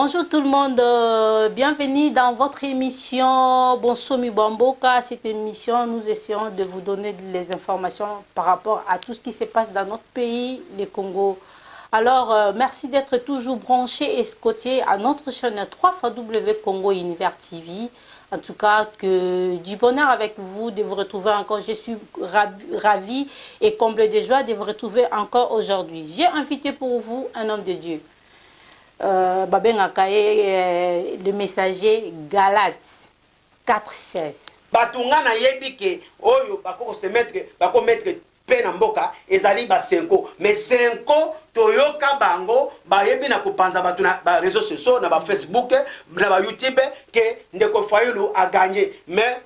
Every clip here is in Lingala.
Bonjour tout le monde, bienvenue dans votre émission Bonsomi Bamboka. Cette émission, nous essayons de vous donner les informations par rapport à tout ce qui se passe dans notre pays, le Congo. Alors, merci d'être toujours branchés et scotchés à notre chaîne 3xW Congo Univers TV. En tout cas, que du bonheur avec vous de vous retrouver encore. Je suis ravie et comblée de joie de vous retrouver encore aujourd'hui. J'ai invité pour vous un homme de Dieu. Le messager Galates 4:16. Batunga na yebike oyo bako se mettre pe na mboka ezali ba 5 mais 5 toyoka bango ba yebi na kopanza batu na ba réseaux sociaux na ba Facebook na ba YouTube que ndeko Fayulu a gagné mais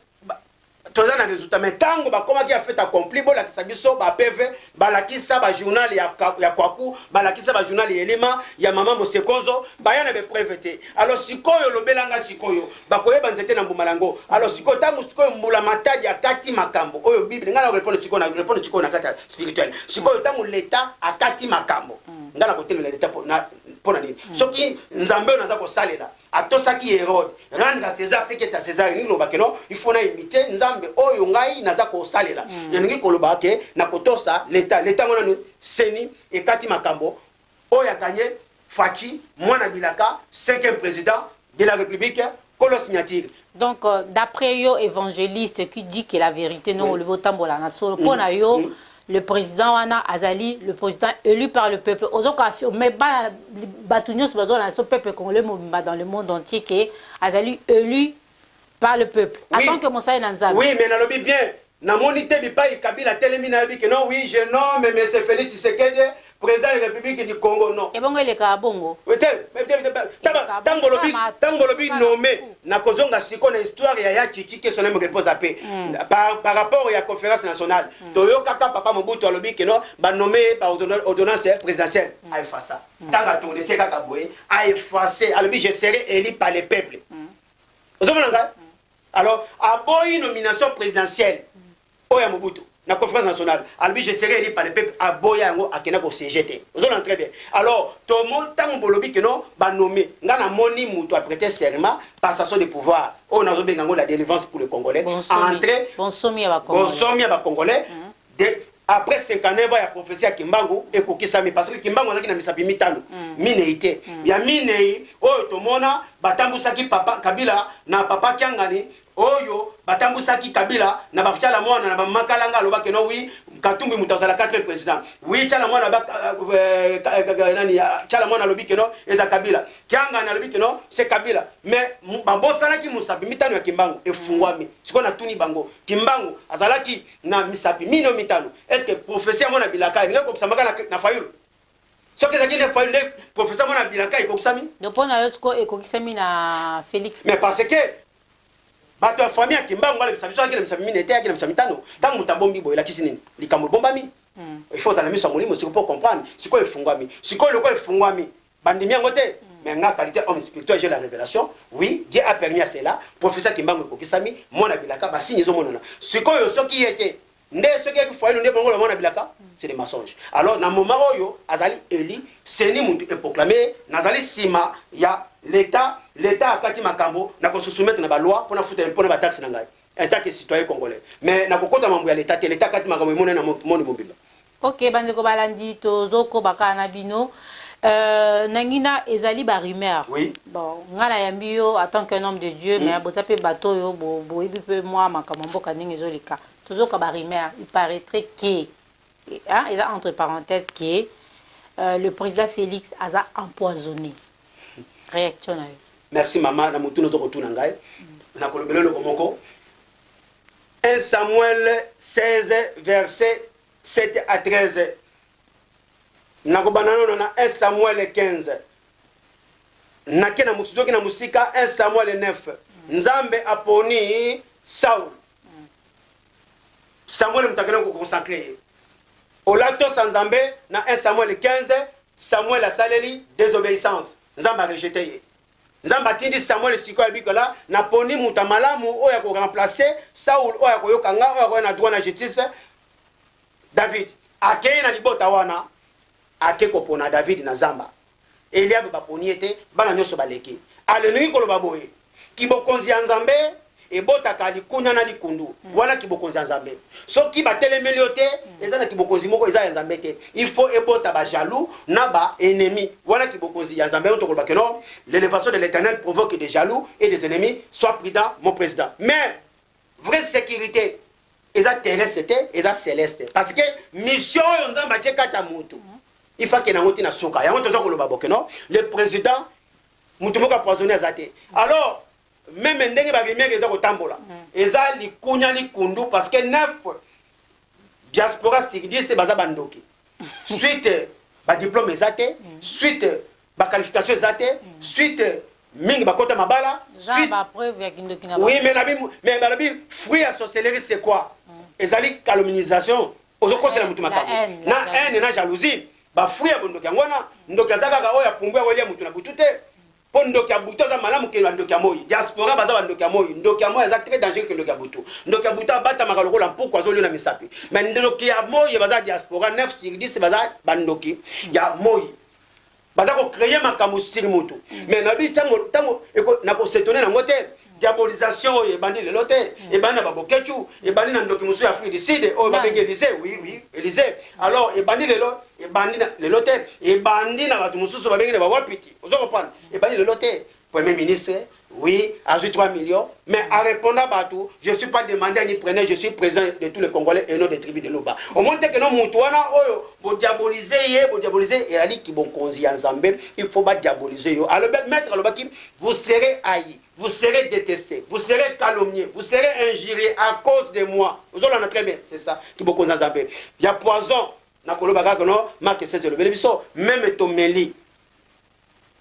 toza na résultat mais tango bakoma ki a fait accompli bo la kisabiso ba PV ba la kisa ba journal ya Kwaku ba la kisa ba journal ya Elima ya mama Mosekonzo ba yana be preuve. Alors sikoyo lobelanga sikoyo bakoyeba nzete na mbumalango. Alors sikoyo tango sikoyo mbula matadi ya kati makambo oyo Bible ngana répondre sikoyo na kata spirituel sikoyo tango l'état akati makambo ngana kotelela l'état pona nini soki nzambe naza ko salela atosaki Hérode rendre à César ce qui est à César ni lobakeno il faut na imiter nzambe oyo ngai naza ko salela yeningi koloba ke na kotosa l'état ngona seni ekati makambo oyo akanye Fachi mwana bilaka 5e président de la République kolo signature. Donc d'après yo évangéliste qui dit que la vérité non le botambola na solo pona yo le président Wana Azali, le président élu par le peuple. Mais le peuple congolais dans le monde entier qui est Azali élu par le peuple. Oui. Attends que mon saïd n'anzame. Oui, mais n'alobi bien. Na monité bipa Kabila Télémina dit que non, oui, je nomme M. Félix Tshisekedi, président de la République du Congo, non. Et bon, il est kabongo. Tangolobi nommé, na kozonga siko na histoire ya Chichi que son nom repose à paix. Par rapport à la conférence nationale, Toyo Kaka Papa Mobutu alobi que non, ba nommé par ordonnance présidentielle. A effacé. Tanga tourné c'est Kaka Boye, a effacé. Alobi je serai élu par le peuple. Alors, à boy nomination présidentielle. Oya Mobutu na conférence nationale albi je serai élu par le peuple à Boyango à Kenako CGT. Vous entendez très bien. Alors tout le monde tant bolobi que non ba nommé ngana moni mutu a prêté serment passation de pouvoir on a zobe ngango la délivrance pour les Congolais entrer bonsomi à ba Congolais après 59 ans ya prophétie à Kimbangu et kokisami parce que Kimbangu azaki na misapi mitano mineité ya minei oyo tomona batambusaki papa Kabila na papa Kiangani oyo batambusaki Kabila na bafchala mwana na bamakalanga alobaki no wi Katumbi mutazala 4 président wi chala mwana nani chala mwana alobiki no eza Kabila Kiangani alobiki no c'est Kabila mais babosanaki musapi mitano ya Kimbangu efungwami siko na tuni bango Kimbangu azalaki na misapi mino mitano est-ce que prophétie mwana bilaka ngeko kusambaka na Fayulu soki ezaki ne Fayulu prophétie mwana bilaka ekokisami dopona yosko ekokisami na Félix mais parce que bato ya famille ya Kimbangu wale bisabiso akile misami minete akile misami tano tangu mutabombi boy la kisini likambo bombami il faut dans la mission molimo siko pour comprendre siko efungwami siko loko efungwami bandimi yango te mais nga qualité homme spirituel j'ai la révélation oui Dieu a permis à cela professeur Kimbangu kokisami mona bilaka ba signe zo monana siko yo soki yete nde soki ki foyelo nde bongo mona bilaka c'est des mensonges. Alors na moment oyo azali eli seni muntu e proclamer nazali sima ya l'état akati makambo na ko soumettre na ba loi pour na futa impôt na ba taxe na ngai en tant que citoyen congolais mais na kokota mambo ya l'état akati makambo mona na moni mobimba. OK bande ko balandi to zoko bakana bino nangina ezali ba rumeur. Oui. Bon ngala yambi yo en tant qu'un homme de Dieu mais bozape bato yo bo ebi pe moi makambo mboka ningi zolika tozoka ba rumeur il paraîtrait que hein, et entre parenthèses qui le président Félix a empoisonné. Réaction. Merci maman na mutu noto kotuna ngai na kolobelo komoko 1 Samuel 16 verset 7 à 13 na kobanano na 1 Samuel 15 na kena musuzoki na musika 1 Samuel 9 Nzambe aponi Saul Samuel mutakena ko consacrer Olato Sanzambe na 1 Samuel 15 Samuel a saleli désobéissance Nzamba rejeté Nzamba tindi Samuel siko abikola na poni muta malamu oya ko remplacer Saul oya ko yokanga oya ko na droit na justice David akei na libota wana ake ko pona David na Zamba Eliab baponiete bana nyoso baleki alelingi koloba boye kibokonzi ya nzambe ebotaka likunya na likundu wana kibokonzi ya nzambe soki batelemeli yo te eza na kibokonzi moko eza ya nzambe te il faut ebota ba jaloux na ba ennemi wana kibokonzi ya nzambe to koloba keno l'élévation de l'Éternel provoque des jaloux et des ennemis sois prudent mon président mais vraie sécurité eza terrestre te eza céleste parce que mission yo nzambe atie kati ya mutu il faut que nango tina suka yango toza koloba bokeno le président mutu moko apoisonné aza te alors même ndenge barimiere eza kotambola eza likunya likundu parce que 9 diaspora sur 10 baza bandoki suite badiplôme eza te suite baqualification eza te suite mingi bakota mabala suite oui mais balobi fruit ya sorcellerie c'est quoi ezali calomnisation ozokosela mutu makambo na haine na jalousie bafruit ya bondoki yango wana ndoki aza kaka oyo apungu ya kolia mutu na butu te mpo ndoki ya butu aza malamu ke ndoki ya moi diaspora baza bandoki ya moi ndoki ya moi aza très dangereux ke ndoki ya butu ndoki ya butu abatamaka lokola mpuku azolio na misapi mais ndoki ya moi baza diaspora 9 sur 10 baza bandoki ya moi baza kocreye makambo siri mutu mais nabi ntango nakosetone nango te diabolisation oyo ebandi lelo te ebandi na babokechu ebandi na ndoki mosusu ya Afrique du Sud oyo babengi Élysée oui Élysée alors ebandi lelo ebandi na lelo te ebandi na bato mosusu babengi na bawapiti ozo comprendre ebandi lelo te premier ministre oui azwi 3 millions mais à répondre à bato je suis pas demandé à ni preneur je suis président de tous les Congolais et non des tribus de Loba au moins que non mutu wana oyo bo diaboliser et ali ki bon konzi ya nzambe il faut pas diaboliser yo alors maître alobaki vous serez haïs vous serez détestés, vous serez calomniés, vous serez injuriés à cause de moi. Vous en avez très bien, c'est ça qui beaucoup nous a. Il y a poison. Na koloba ka kono marque 16 le belebiso même to meli.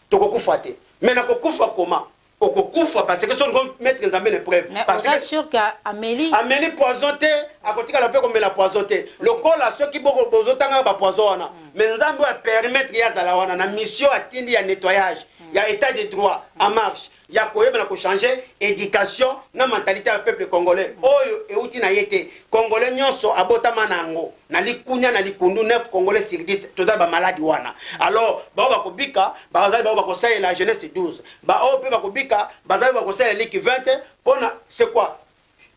To kokufa te. Mais na kokufa comment? Okokufa parce que son mettre nzambe les preuves parce que sûr qu'Amélie poisonné à côté la peu comme la poisonné. Le col à ceux qui beaucoup bozotanga ba poison wana. Mais nzambe a permettre ya zala wana na mission atindi ya nettoyage. Il y a état de droit en marche. Il y a quoi pour changer éducation na mentalité du peuple congolais oyo euti na yete congolais nyonso abota manango na likunya na likundu 9 congolais sur 10 total ba maladie wana alors ba bakobika bazali ba bakosala la jeunesse 12 ba o pe bakobika bazali bakosala liki 20 pona c'est quoi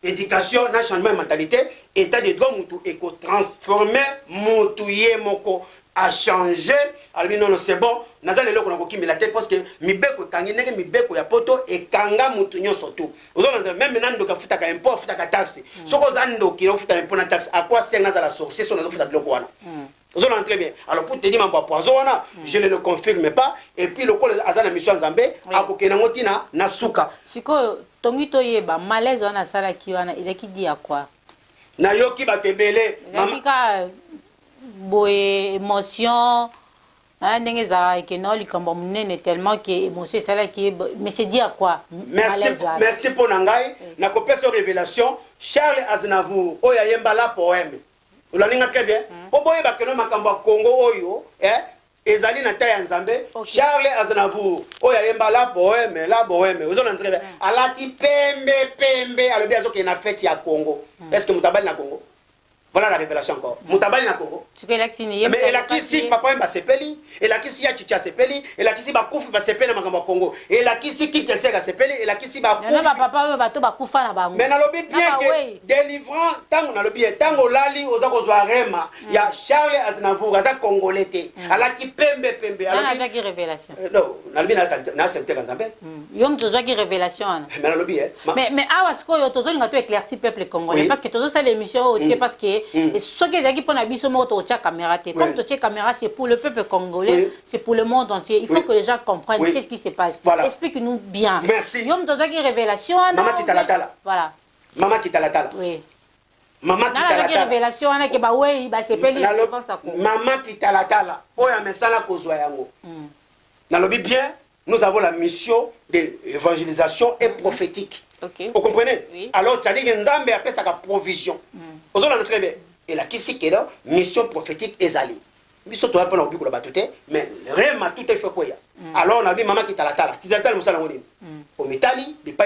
éducation na changement de mentalité état de droit mutu eko transformer mutu ye moko a changé alors non c'est bon nazali loko na kokimi la tête parce que mibeko kangi ndenge mibeko ya poto e kanga mutu nyonso tu ozona même nando ka futa ka impôt futa ka taxe soko zando ki futa impôt na taxe à quoi sert nazala sorcier so nazo futa biloko wana ozona très bien alors pour te dire mambo poison wana je ne le confirme pas et puis le col azana mission nzambe akokena ngotina na suka siko tongi to yeba malaise wana sala ki wana ezaki di à quoi na yoki batebele mama boye émotion ndenge ezalaka ekeno likambo monene tellement que émotion esalaki mais c'est dit à quoi merci mpo na ngai nakopesa révélation Charles Aznavour oyo ayemba la poème olaninga très bien po boyeba keno makambo ya Congo oyo ezali na ta ya nzambe Charles Aznavour oyo ayemba la poème ozona très bien alati pembe alobi azokende na fête ya Congo est-ce que mutabali na Congo. Voilà la révélation encore. Mutabali na Congo. Mais elle a qui si papa mba sepeli, elle a qui si ya chicha sepeli, elle a qui si ba kufu ba sepeli na makambo Congo. Elle a qui si ki keseka sepeli, elle a qui si ba kufu. Na papa ba to ba kufa na bango. Mais na lobi bien que délivrant tango na lobi tango lali oza kozwa rema ya Charles Aznavour aza congolais te. Ala ki pembe. Na na ki révélation. Non, na lobi na accepter kanzambe. Yom tozwa ki révélation. Mais na lobi mais awa siko yo tozo linga to éclaircir peuple congolais parce que tozo ça l'émission parce que et ce qui est qui pour n'abisso mot au caméra comme tu caméra c'est pour le peuple congolais c'est pour le monde entier il faut que les gens comprennent qu'est-ce qui se passe explique-nous bien merci yom tozo qui révélation maman qui talatala voilà maman qui talatala oui maman qui talatala révélation ana ke ba oui ba c'est peli maman qui talatala oya mesala kozwa yango na lobi bien nous avons la mission d'évangélisation et prophétique. Okay. Vous comprenez? Oui. Alors, tu as dit que Nzambe appelle ça la provision. Vous avez très bien. Et là, qui c'est que là, mission prophétique ezali. Mais surtout, on a oublié que la battue, mais vraiment tout est fait quoi. Alors, on a dit maman qui talatala. Qui talatala, nous allons dire. Au Mitali, il pas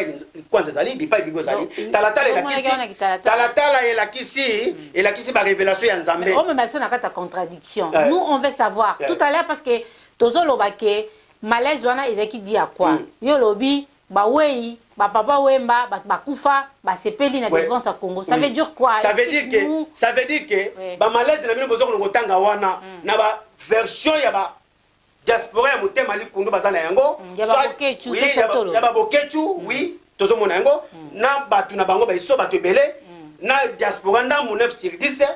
quoi ezali, il pas bigo ezali. Talatala et la qui talatala et la qui si et la qui si par révélation ya Nzambe. On me mentionne à ta contradiction. Nous, on veut savoir. Tout à l'heure, parce que Tozo Lobake malaise wana ezaki dit à quoi yo lobi ba wei ba papa wemba ba kufa ba sepeli na défense à Congo ça veut dire quoi? Ça veut dire que ba malaise na bino bozo ko tanga wana na ba version ya ba diaspora ya motema likundu bazana yango ya ba bokechu oui tozo mona yango na batu na bango ba iso batu ebele na diaspora ndamu 9 sur 10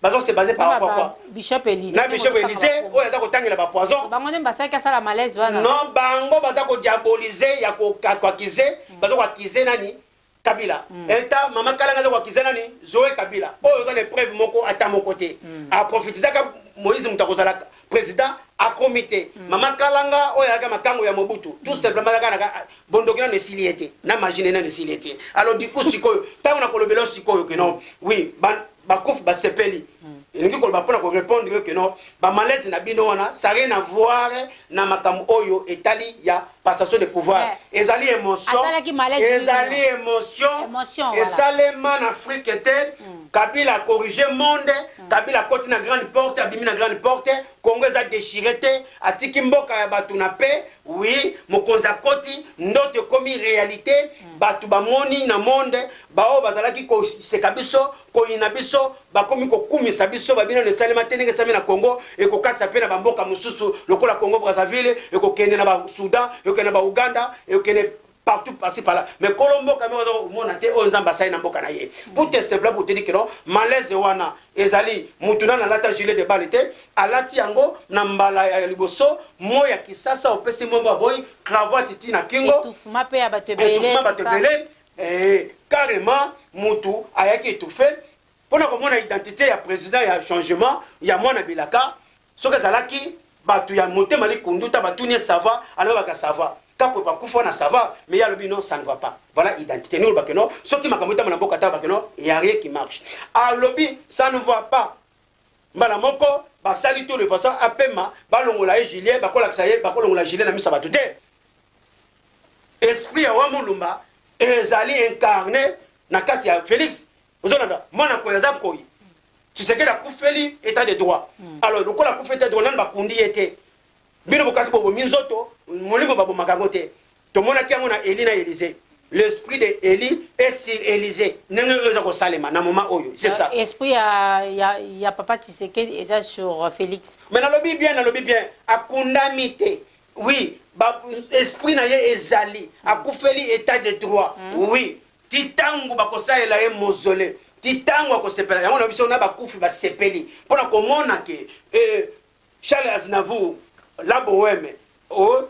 bazo se basé par rapport quoi Bishop Élysée na Bishop Élysée o ya ko tangela ba poison bango ndem basaka sala malaise wana non bango baza ko diaboliser ya ko akize bazo ko akize nani Kabila eta mama kalanga zo ko akize nani Zoé Kabila o za les preuves moko ata mon côté a prophétiser ka Moïse mutakozala président a comité mama kalanga o ya ka makango ya Mobutu tout simplement ka bondokina ne siliete na imaginer na ne siliete alors du coup sikoyo tango na kolobelo sikoyo que non oui bakouf ba sepeli elingi koloba pona ko répondre que non ba malaise na bino wana ça rien à voir na makambo oyo etali ya passation de pouvoir ezali émotion ezali émotion esalema na Afrique était Kabila a corrigé monde Kabila côté na grande porte abimi na grande porte Congo a déchiré atiki mboka ya batu na paix oui mokonza koti ndoto komi réalité batu bamoni na monde bao bazalaki ko sekabiso ko inabiso bakomi ko kumisa biso babina ne salema tenenge sami na Congo et ko katsa pe na bamboka mususu lokola Congo Brazzaville et ko kende na ba Soudan et ko kende na ba Uganda et ko kende partout par-ci par-là mais Colombo kamera mona te o nzamba sai na mboka na ye pour te simple pour te dire que non malaise wana ezali mutuna na lata gilet de balete alati yango na mbala ya liboso moya kisasa opesi mombo boy cravate tina kingo étouffement pe ya batebele carrément mutu ayaki étouffé pona ko mona identité ya président ya changement ya mwana bilaka soka zalaki batu ya motema likunduta batuni sava alors baka sava kapo pa kufa na sava mais ya lobi non ça ne va pas voilà identité nous baka non soki makamota na mboka ta baka non il y a rien qui marche a lobi ça ne va pas mbala moko basali tout le façon apema balongola Julien bakola ksaye bakolongola Julien na misa batute esprit ya wa mulumba ezali incarné na kati ya Félix ozonada mwana ko yaza koyi Tshisekedi akufeli état de droit alors lokola akufeli état de droit nani bakundi yete bino bokasi bobo minzoto molingo babo makangote to mona kiango na Eli na Élysée l'esprit de Eli est sur Élysée nenge oza ko salema na moment oyo c'est ça esprit ya papa Tshisekedi eza sur Félix mais na lobi bien akundamite oui ba esprit na ye ezali akufeli état de droit oui titangu bakosaela ye mausolée titangu akosepela yango na biso na bakufi basepeli pona komona ke Charles Aznavour la bohème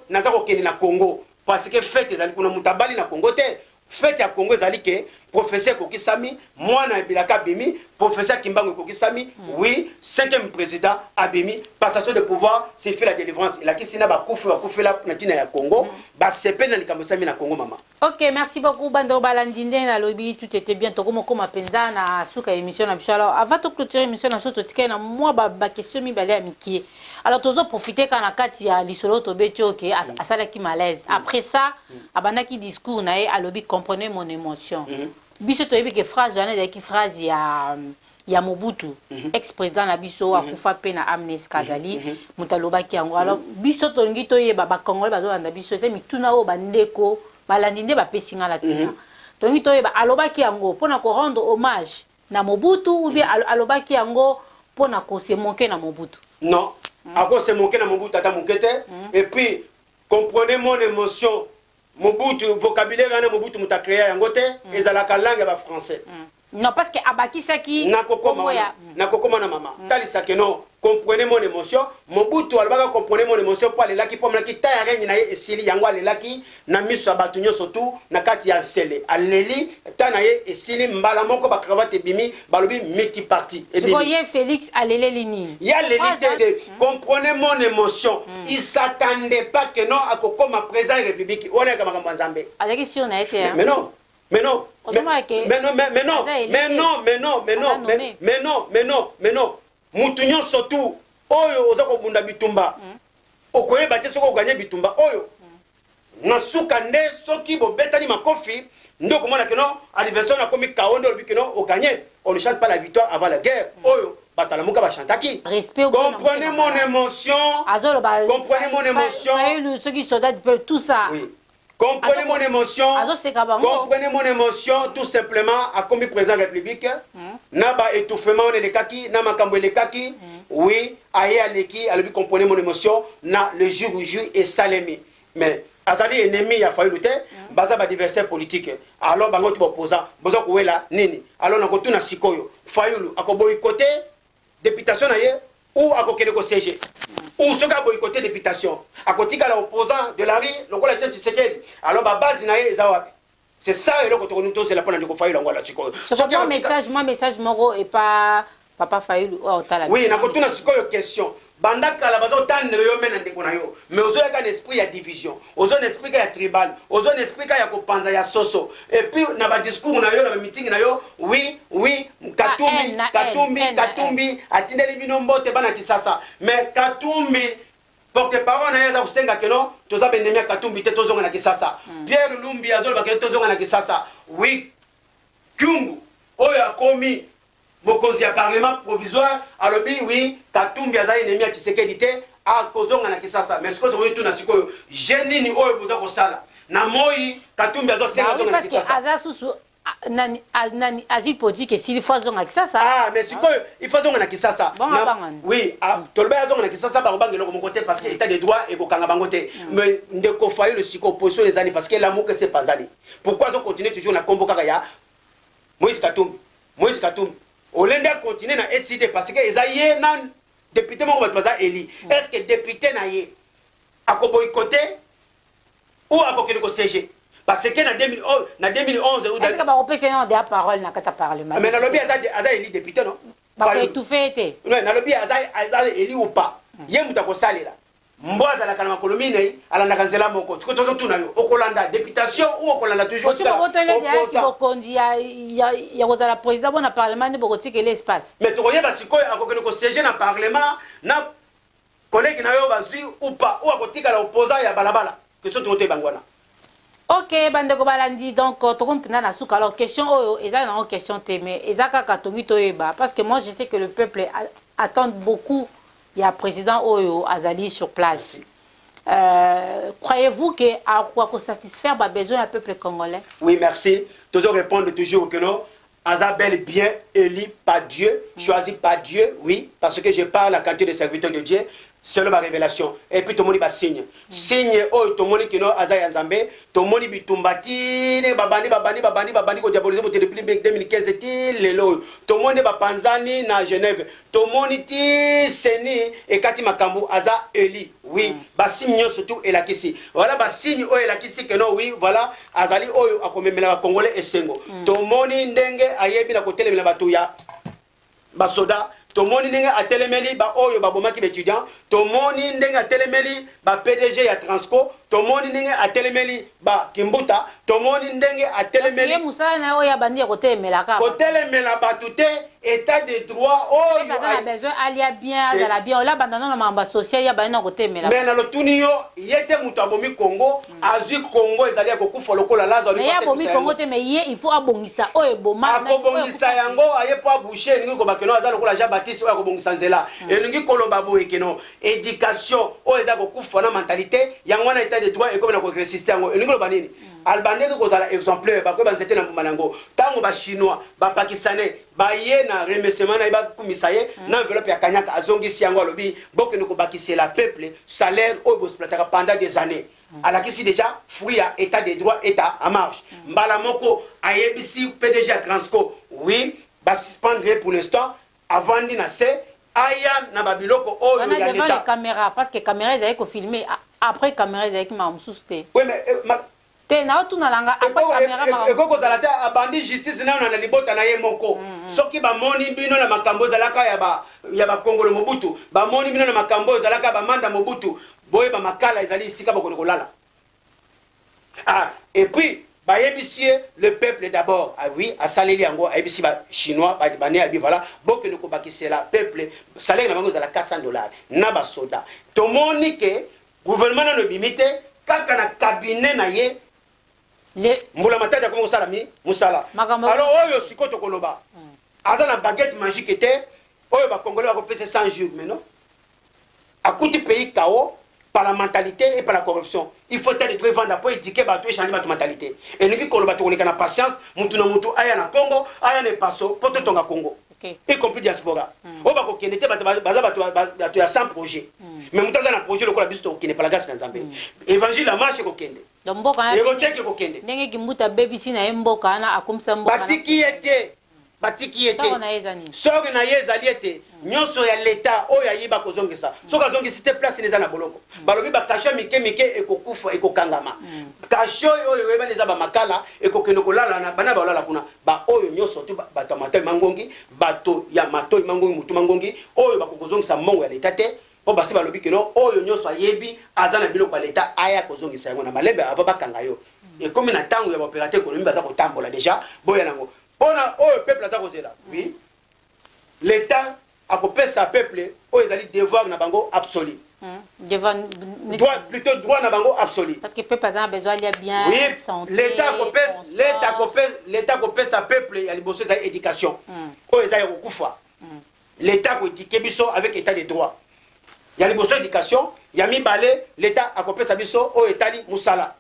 naza kokende na Congo parce que fête ezali kuna mutabali na Congo te fête ya Congo ezali ke professeur Kokisami mwana bilaka bimi professeur Kimbangu Kokisami oui 5e président abimi passation de pouvoir c'est fait la délivrance il a kisina ba kufi la natina ya Congo ba sepe na likambo sami na Congo mama. OK, merci beaucoup bando balandinde na lobby tout était bien to koma penza na suka émission na biso alors avant de clôturer émission na soto tika na moi ba question mi balé amiki alors tozo profiter kana kati ya lisolo to betio ke asala ki malaise après ça abanaki discours na e à lobby comprenez mon émotion biso to yebi ke phrase wana ki phrase ya Mobutu ex-président na biso akufa pe na Amnesty Kazali mutalobaki yango alors biso to ngi to yeba ba Congolais bazolanda biso c'est mituna o bandeko balandinde ba pesinga la tuna to ngi to yeba alobaki yango pona ko rendre hommage na Mobutu ou bien alobaki yango pona ko se moquer na Mobutu non ako se moquer na Mobutu ata mokete et puis comprenez mon émotion Mobutu vocabulaire na Mobutu muta créer yango te ezalaka langue ba français non parce que abakisaki na kokoma na mama talisa que non comprenez mon émotion Mobutu alobaka comprenez mon émotion pour alelaki pour malaki ta ya rengi na ye esili yango alelaki na miso abatu nyoso tu na kati ya sele aleli ta na ye esili mbala moko ba cravate bimi balobi multi parti et bien Félix alele lini ya leli comprenez mon émotion il s'attendait pas que non akokoma président de la République on est comme makambo nzambe azaki si on a été mais non mais non mutunyo surtout oyo ozako bunda bitumba okoyeba te soko gagner bitumba oyo nasuka nde soki bobetani makofi ndoko mona que non adversaire na komi kaondo le que non au gagner on ne chante pas la victoire avant la guerre oyo batalamuka ba chantaki comprenez mon émotion comprenez mon émotion ceux qui soldats du peuple tout ça oui comprenez mon émotion comprenez mon émotion tout simplement a commis président de la République na ba étouffement on les kaki na makambo les kaki oui aye aleki alobi comprenez mon émotion na le jour où jour et salemi mais azali ennemi ya Fayulu te baza ba adversaire politique alors bango to opposant bozo kuwela nini alors na kotuna sikoyo Fayulu akoboycotter députation na ye ou akokele ko siège ou ceux qui ont boycotté députation à côté de l'opposant de la rue donc on a dit c'est alors ma base na ye ezawapi c'est ça et là quand on nous tous la pona de ko Fayulu ngwa la sikoyo mon message moko et pas papa Fayulu o tala oui na kotuna sikoyo question banda kala bazo tande yo mena ndeko na yo mais ozo ya kan esprit ya division ozo un esprit ya tribal ozo un esprit ya ko panza ya soso et puis na ba discours na yo na ba meeting na yo oui Katumbi atindeli bino mbote bana kisasa mais Katumbi porte-parole na yeza kusenga keno toza bendemia Katumbi te tozonga na kisasa Pierre Lumbi azolo ba keno tozonga na kisasa oui Kyungu oyo akomi mokonzi ya parlement provisoire alobi oui Katumbi azali ennemi ya Tshisekedi te a kozonga na kisasa mais siko to na sikoyo jenini oyo boza kosala na moi Katumbi azosenga zonga na kisasa parce que azasusu nani azil podi que s'il faut zonga kisasa mais sikoyo il faut zonga na kisasa oui tolba zonga na kisasa ba bangelo ko côté parce que état de droit et ko kanga bangote mais ndeko fayu le siko opposition les années parce que l'amour que c'est pas ani pourquoi on continue toujours na kombo kaka ya Moïse Katumbi Olenda continue na SID parce que ezaye na député moko baza éli est-ce que député na ye ako boycotter ou ako kene ko siéger parce que na 2011 ou est-ce que ba opération de la parole na kata parlement mais na lobby aza éli député non ba ko étouffé été non na lobby aza éli ou pas ye muta ko salela mboza la kana makolomi nei alanda kanzela moko tiko tozo tuna yo okolanda députation ou okolanda toujours ça opposition bokondi ya kozala président bona parlement ne bokotike l'espace mais tokoyeba sikoyo akokene ko siéger na parlement na collègue na yo bazui ou pas ou akotika la opposant ya balabala que so tote bangwana ok bandeko balandi donc tokompina na suka alors question oyo eza na question te mais eza kaka tongi toyeba parce que moi je sais que le peuple attend beaucoup. Il y a président Oyo Azali sur place. Croyez-vous qu'il a satisfaire les besoins du peuple congolais? Oui, merci. Toujours répondre toujours que non. Azabel bien élu par Dieu, choisi par Dieu, oui, parce que je parle à quantité de serviteurs de Dieu. Selon ma révélation. Et puis tout le monde va signe. Signe, oh, tout le monde qui n'a Azaï Nzambe, tout le monde bitumbati, babani, ko diaboliser depuis 2015, tout le monde va panzani na Genève. Tout le monde ti seni et kati makambu Aza Eli. Oui, ba signe surtout et la kisi. Voilà ba signe oh et la kisi que non oui, voilà Azali oh akomemela ba Congolais et Sengo. Tout le monde ndenge ayebi na kotelé na batuya. Ba soda tomoni ndenge atelemeli ba oyo babomaki étudiant tomoni ndenge atelemeli ba PDG ya Transco tomoni ndenge atelemeli ba Kimbuta tomoni ndenge atelemeli ye musala na oyo bandi kotelemela ka kotelemela batu te état de droit oyo a besoin alia bien azala bien ola bandana na mamba social ya bana kotelemela mais na lotuni yo yete mutu abomi Congo azui Congo ezali kokufa lokola lazo ali ya abomi Congo te mais ye il faut abongisa oyo boma abongisa yango aye po aboucher ningi ko bakeno azala lokola ja Baptiste oyo kobongisa nzela elingi koloba boye keno éducation oyo eza kokufa na mentalité yango na état de droit et comme na ko résister yango elingi koloba nini albandeke kozala exemplaire bakoy banzete na mbuma nango tango ba chinois ba pakistanais ba ye na remerciement na ba kumisa ye na enveloppe ya kanyaka azongisi yango alobi bokene ko bakisela peuple salaire oyo bosplataka pendant des années alakisi déjà fruit ya état de droit état en marche mbala moko ayebisi PDG à Transco oui ba suspendre pour l'instant avant d'ina c'est aya na babiloko oyo ya l'état devant les caméras parce que caméra ils avaient filmer après caméra ils avaient mamsuste oui mais te na otuna langa après caméra eko kozala te abandi justice na na libota na ye moko soki bamoni bino na makambo ezalaka ya bakongolo Mobutu bamoni bino na makambo ezalaka bamanda Mobutu boye ba makala ezali sika bokolo kolala et puis bayebisi le peuple d'abord oui asaleli yango ayebisi ba chinois ba ne abi voilà bokene ko bakisela peuple salaire na bango ezala $400 na ba soda tomoni ke gouvernement na no bimite kaka na cabinet na ye mbula matata comme salami musala alors oyo sikoto koloba azana baguette magique était oyo ba congolais ba pesa 100 jours mais non à côté pays KO par la mentalité et par la corruption il faut être de vendre pour éduquer ba to changer ba mentalité et niki koloba to koleka na patience mutu na mutu aya na Congo aya ne passo poto tonga Congo y compris diaspora o ba ko kenete ba to ya 100 projets mais mutu azana projet lokola biso to kene pala gas na Nzambe évangile la marche ko kende mboka ndenge kimbuta bebisi na mboka na akumisa mboka batiki ete soki na ye ezali ete nyonso ya leta oyo ayiba kozongisa soki azongisi te place neza na boloko balobi bakasho mike ekokufa ekokangama kasho oyo oyebani eza bamakala ekokende kolala na bana balala kuna oyo nyonso tu bato ya matoi mangongi bato ya matoi mangongi mutu mangongi oyo bakokozongisa mbongo ya leta te po basi balobi keno oyo nyonso ayebi aza na biloko ya leta aya kozongisa yango na malembe aba bakanga yo ekomi na ntango ya baopérateur économique baza kotambola déjà boya nango mpona oyo peuple aza kozela oui l'état akopesa peuple oyo ezali devoir na bango absolu droit na bango absolu parce que peuple aza na besoin ya bien oui, santé l'état akopesa peuple ya liboso ezali éducation oyo eza ya kokufa l'état akoédike biso avec état de droit ya liboso éducation ya mibale l'état akopesa biso oyo etali musala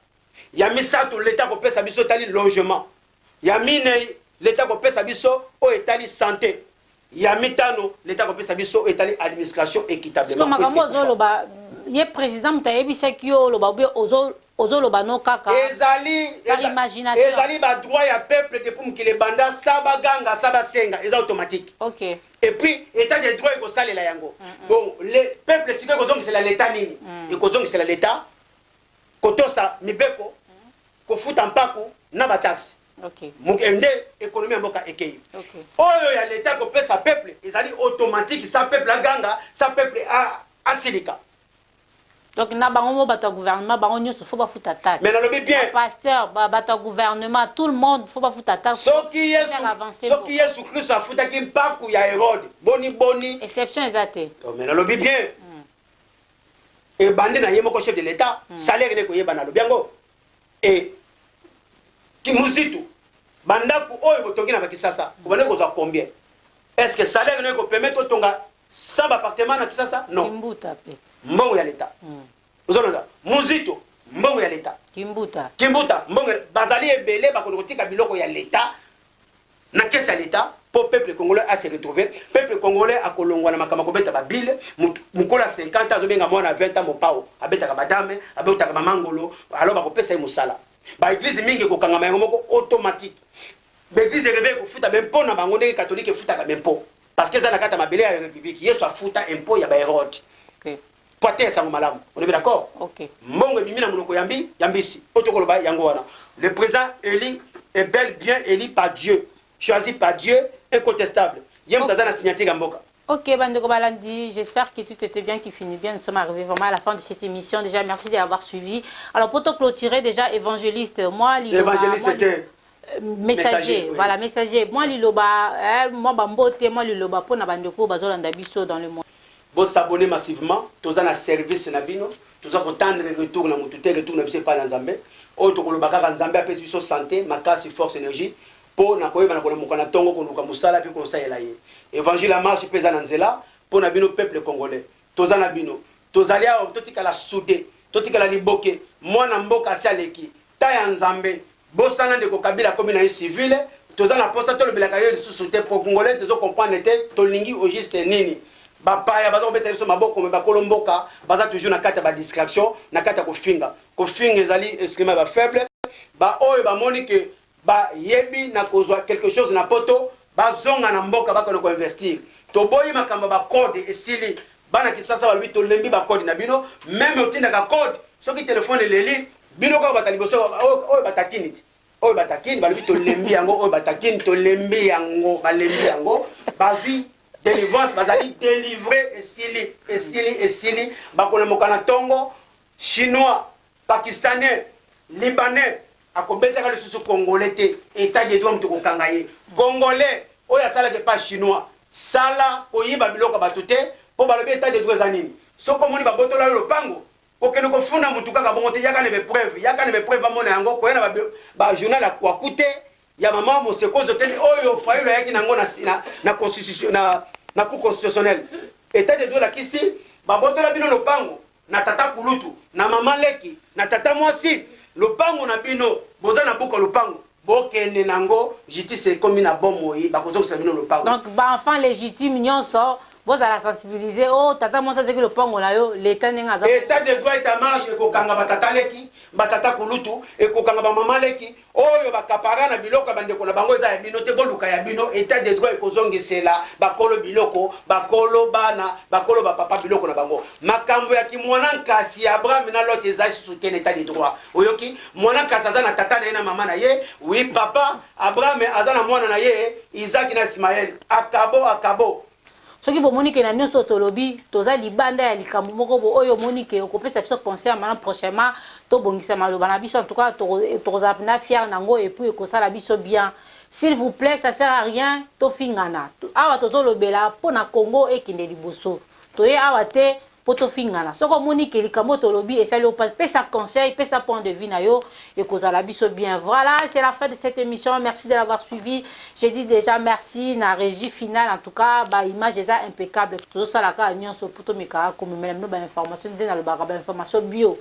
ya misato l'état akopesa biso etali logement ya minei l'état akopesa biso oyo etali santé ya mitano l'état akopesa biso oyo etali administration équitablement makambo ozoloba ye président mutu ayebisaki yo oloba obe ozoloba no kaka ezali badroit ya peuple depuis mokili ebanda sa baganga sa basenga eza automatique et puis état de droit ekosalela yango bon le peuple sikoyo ekozongisela l'état nini ekozongisela l'état kotosa mibeko kofuta mpaku na bataxe nde économie ya mboka ekei oyo ya l'état kopesa peuple ezali automatique sa peuple aganga sa peuple asilika donc na bango mo bato gouvernement bango nyonso faut ba futa taxe mais nalobi bien pasteur bato gouvernement tout le monde faut ba futa taxe soki Yesu Kristo afutaki mpaku ya Hérode boni exception ezate mais nalobi bien ebandi na ye moko chef de l'état salaire ne koyeba nalobi yango et kimuzitu bandaku oyo botongi na bakisasa obane kozwa combien est-ce que salaire ne ko permettre otonga 100 appartements na Kisasa non kimbuta pe mbongo ya leta ozolonda muzito mbongo ya leta kimbuta mbongo bazali ebele bakono kotika biloko ya leta na kesa ya leta pour peuple congolais à se retrouver peuple congolais a kolongwa na makama kobeta ba bile mukola 50 ans obenga mwana 20 ans mopao abeta ka madame abeta ka mamangolo alors bakopesa ye musala ba église mingi kokanga yango moko automatique ba église de réveil ko futa même pona bango ndenge catholique futa ka même po parce que ça na kata mabele ya république yeso afuta impôt ya ba Hérode pote sango malamu on est d'accord mbongo mimi na munoko yambisi otokoloba yango wana le président élu est bel bien élu par Dieu choisi par Dieu incontestable yem tazana signature mboka. Ok, Bandeko Balandi, j'espère que tout était bien, qu'il finit bien. Nous sommes arrivés vraiment à la fin de cette émission. Déjà, merci d'avoir suivi. Alors, pour te clôturer, déjà, évangéliste, moi, l'évangéliste, c'était messager, oui. Voilà, messager. Moi, Liloba, moi, Bambote, moi, Liloba, pour Nabandeko, Bazolanda Bisso dans le monde. Vous s'abonnez massivement, tous en service, Nabino, tous en attendre le retour, retour, ne sais pas dans Zambé. Autre que le Bakar Zambé, après, Bisso santé, ma casse, force, énergie. Pour nakoyeba na kolomukana tongo konuka musala pe konsayela ye évangile la marche pesa na nzela pour na bino peuple congolais tozana bino tozalia totika la soudé totika la liboke mwana mboka saleki ta ya nzambe bosana ndeko kabila komi na civile tozana posa to lobelaka yo lisusu te pour congolais tozo comprendre te tolingi au juste nini bapaya bazo betela so maboko me bakolomboka baza toujours na kata ba distraction na kata kofinga ezali eskrima ba faible ba oyo ba moni que ba yebi na kozwa quelque chose na poto ba zonga na mboka ba ko investir to boyi makamba ba code esili bana kisasa ba to lembi ba code na bino même otinda ka code soki téléphone leli bino ko batali boso oyo batakini ba to lembi yango oyo batakini to lembi yango ba lembi yango bazui délivrance bazali délivrer esili ba ko mokana tongo chinois pakistanais libanais akobetaka lisusu congolais te état de droit mutu kokanga ye congolais oyo asalaka pas chinois sala koyiba biloko bato te po balobi état de droit eza nini soko omoni babotola yo lopango kokende kofunda mutu kaka bongo te yaka ne preuve amona yango koyena ba journal ya kwakute ya mama mosekozo tene oyo fayulu yaki nango na constitution na cour constitutionnelle état de droit la kisi babotola bino lopango na tata kulutu na mama leki na tata mwasi lopango na bino boza na buka lopango bokende nango justice ekomi na bomoi bakozokisa bino lopango. Donc ba enfant légitime nyonso vous allez sensibiliser. Oh, tata, moi, ça c'est que le pont, l'État n'est pas. État de droit est à marche, et qu'on kanga batata leki, batata kulutu, et qu'on kanga maman leki. Oh, yo bakapara na biloko bande ko na bango za bino te boluka ya bino. État de droit est kozonge sela, bakolo biloko, bakolo bana, bakolo ba papa biloko na bango. Makambo ya ki mwana nkasi Abraham na lote za soutien état de droit. Oyoki, mwana nkasa za na tata na mama na ye, oui papa, Abraham azana mwana na ye, Isaac na Ismaël. Akabo. Ce qui est monique na nyonso tolobi toza libanda ya likambo moko bo oyo monique okopesa biso conseil maintenant prochainement to bongisa maloba na biso en tout cas toza na fier nango et puis ekosala biso bien s'il vous plaît ça sert à rien to fingana awa tozo lobela pona Congo ekinde liboso toye awa te poto fingana soko monique likambo tolobi esali opesa conseil pesa point de vue na yo ekozala biso bien. Voilà, c'est la fin de cette émission. Merci de l'avoir suivi. J'ai dit déjà merci na régie finale en tout cas ba image déjà impeccable tout ça la ka nyonso poto meka comme même ba information de na le ba information bio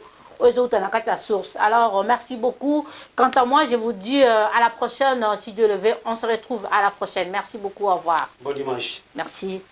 source. Alors merci beaucoup. Quant à moi, je vous dis à la prochaine si Dieu le veut. On se retrouve à la prochaine. Merci beaucoup, au revoir. Bon dimanche. Merci.